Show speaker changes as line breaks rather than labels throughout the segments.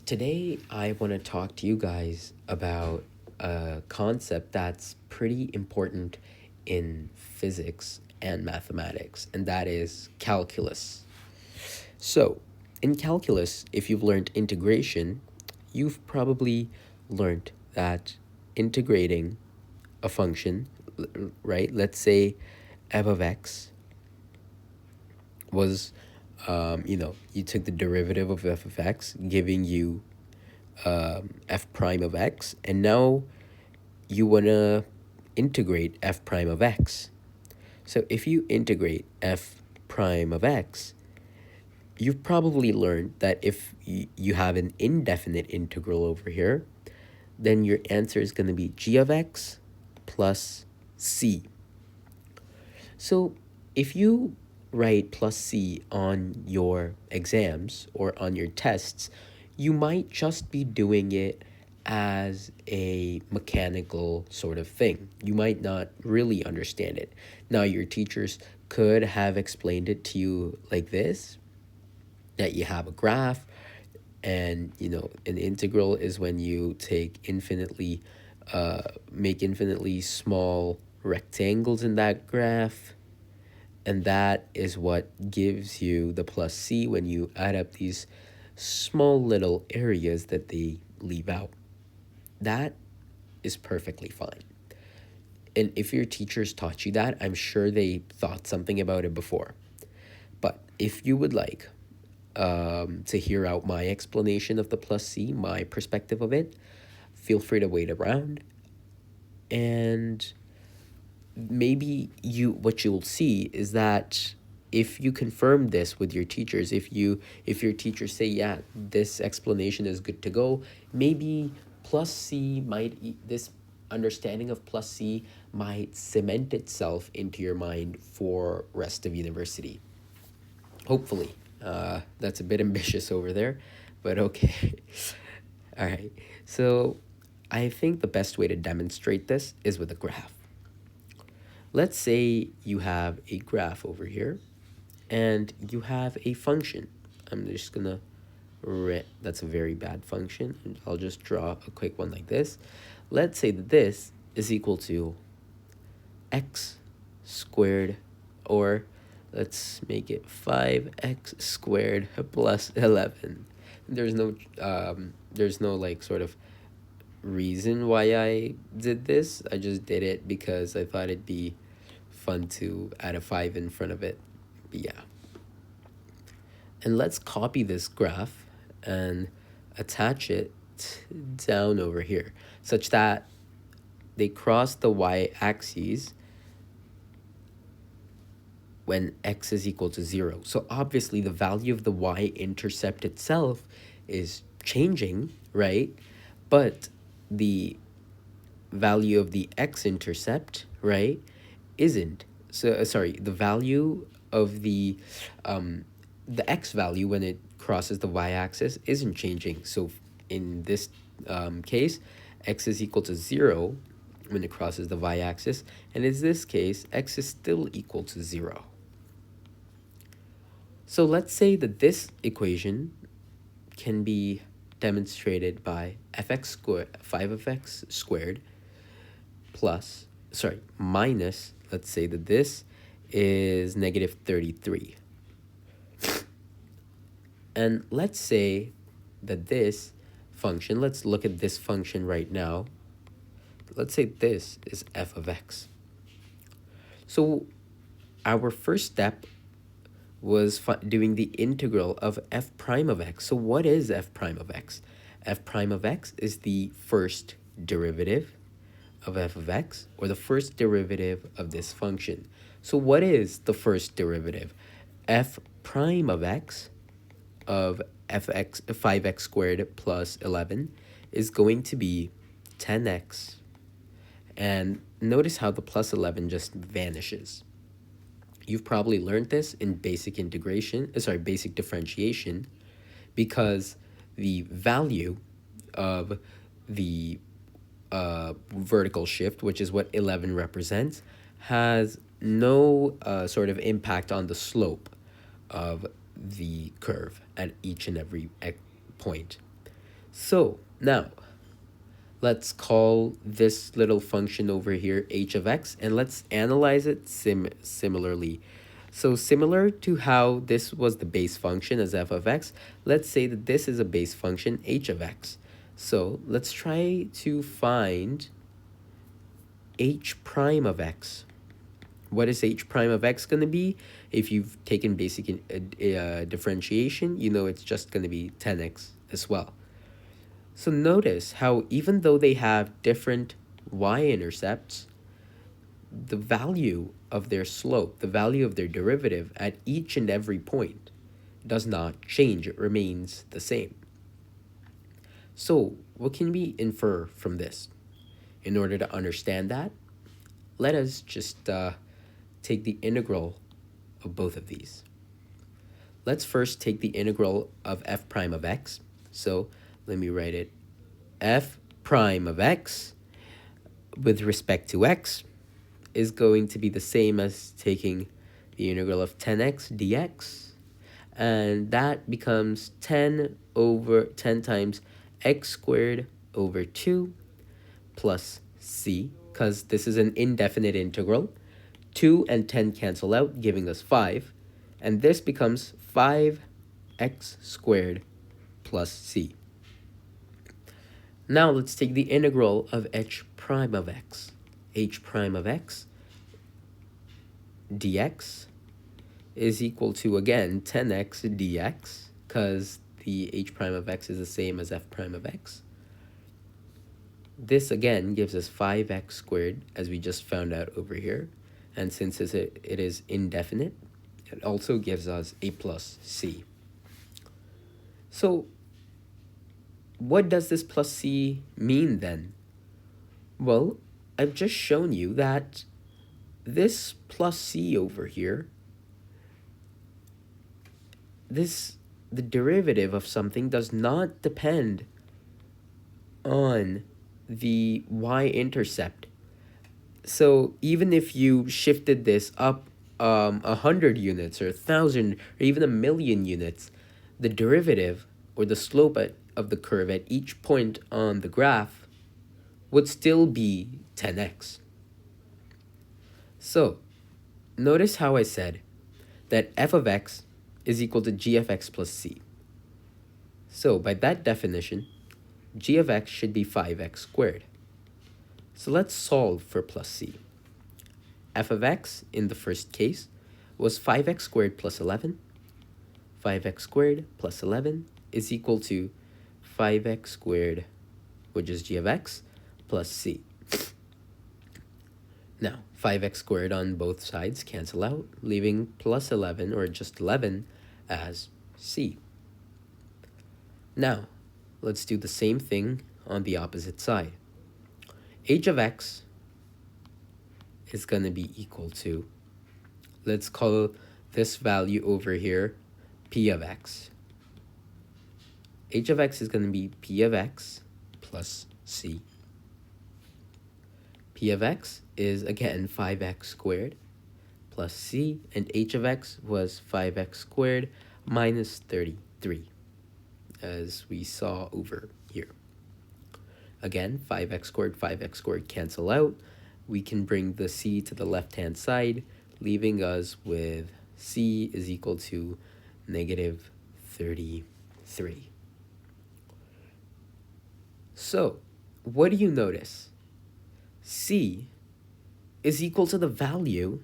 Today, I want to talk to you guys about a concept that's pretty important in physics and mathematics, and that is calculus. So, in calculus, if you've learned integration, you've probably learned that integrating a function, right? Let's say f of x was, you took the derivative of f of x, giving you f prime of x, and now you want to integrate f prime of x. So if you integrate f prime of x, you've probably learned that if you have an indefinite integral over here, then your answer is going to be g of x plus c. So if you write plus c on your exams or on your tests, you might just be doing it as a mechanical sort of thing. You might not really understand it. Now, your teachers could have explained it to you like this, that you have a graph, and an integral is when you make infinitely small rectangles in that graph, and that is what gives you the plus c when you add up these small little areas that they leave out. That is perfectly fine. And if your teachers taught you that, I'm sure they thought something about it before. But if you would like to hear out my explanation of the plus c, my perspective of it, feel free to wait around. And maybe what you'll see is that if you confirm this with your teachers, if your teachers say, yeah, this explanation is good to go, maybe plus c this understanding of plus c might cement itself into your mind for rest of university. Hopefully. That's a bit ambitious over there, but okay. All right. So I think the best way to demonstrate this is with a graph. Let's say you have a graph over here and you have a function. I'm just gonna that's a very bad function, and I'll just draw a quick one like this. Let's say that this is equal to x squared, or let's make it 5x squared plus 11. There's no like sort of reason why I did this. I just did it because I thought it'd be fun to add a 5 in front of it. But yeah. And let's copy this graph and attach it down over here such that they cross the y-axis when x is equal to 0. So obviously the value of the y-intercept itself is changing, right? But the value of the x-intercept, right, isn't. So the value of the x value when it crosses the y-axis isn't changing. So in this case, x is equal to 0 when it crosses the y-axis, and in this case, x is still equal to 0. So let's say that this equation can be demonstrated by 5 of x squared minus, let's say that this is negative 33. And let's say that this function, let's look at this function right now. Let's say this is f of x. So our first step was doing the integral of f prime of x. So what is f prime of x? F prime of x is the first derivative of f of x, or the first derivative of this function. So what is the first derivative? F prime of x of 5x squared plus 11 is going to be 10x. And notice how the plus 11 just vanishes. You've probably learned this in basic differentiation, because the value of the vertical shift, which is what 11 represents, has no sort of impact on the slope of the curve at each and every point. So now let's call this little function over here h of x, and let's analyze it similarly. So similar to how this was the base function as f of x, let's say that this is a base function h of x. So let's try to find h prime of x. What is h prime of x going to be? If you've taken basic differentiation, you know it's just going to be 10x as well. So notice how even though they have different y-intercepts, the value of their slope, the value of their derivative at each and every point does not change. It remains the same. So what can we infer from this? In order to understand that, let us just take the integral of both of these. Let's first take the integral of f prime of x. So let me write it. F prime of x with respect to x is going to be the same as taking the integral of 10x dx. And that becomes 10 times x squared over 2 plus c, because this is an indefinite integral. 2 and 10 cancel out, giving us 5. And this becomes 5x squared plus c. Now let's take the integral of h prime of x. H prime of x dx is equal to, again, 10x dx, because the h prime of x is the same as f prime of x. This, again, gives us 5x squared, as we just found out over here. And since it is indefinite, it also gives us a plus c. So what does this plus c mean then? Well, I've just shown you that this plus c over here, the derivative of something does not depend on the y-intercept. So even if you shifted this up 100 units or 1,000 or even 1,000,000 units, the derivative or the slope of the curve at each point on the graph would still be 10x. So notice how I said that f of x is equal to g of x plus c. So by that definition, g of x should be 5x squared. So let's solve for plus c. F of x in the first case was 5x squared plus 11. 5x squared plus 11 is equal to 5x squared, which is g of x, plus c. Now, 5x squared on both sides cancel out, leaving plus 11, or just 11, as c. Now, let's do the same thing on the opposite side. H of x is going to be equal to, let's call this value over here p of x. H of x is going to be p of x plus c. P of x is, again, 5x squared plus c, and h of x was 5x squared minus 33, as we saw over here. Again, 5x squared cancel out. We can bring the c to the left-hand side, leaving us with c is equal to negative 33. So, what do you notice? C is equal to the value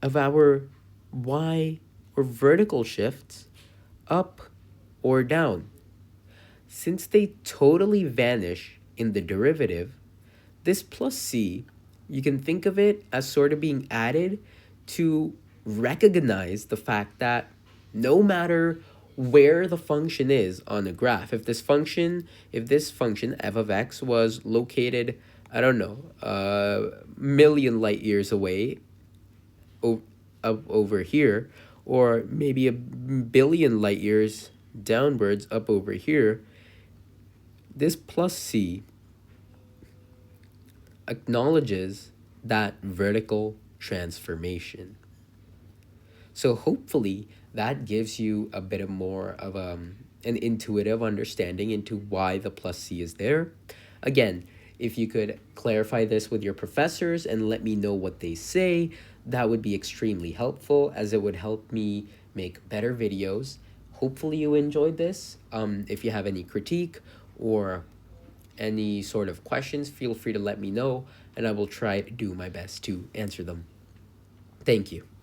of our y or vertical shifts up or down. Since they totally vanish in the derivative, this plus c, you can think of it as sort of being added to recognize the fact that no matter where the function is on a graph, if this function f of x was located, I don't know, a million light years away over here, or maybe a billion light years downwards up over here, this plus c acknowledges that vertical transformation. So hopefully that gives you a bit more of an intuitive understanding into why the plus C is there. Again, if you could clarify this with your professors and let me know what they say, that would be extremely helpful, as it would help me make better videos. Hopefully you enjoyed this. If you have any critique or any sort of questions, feel free to let me know, and I will try to do my best to answer them. Thank you.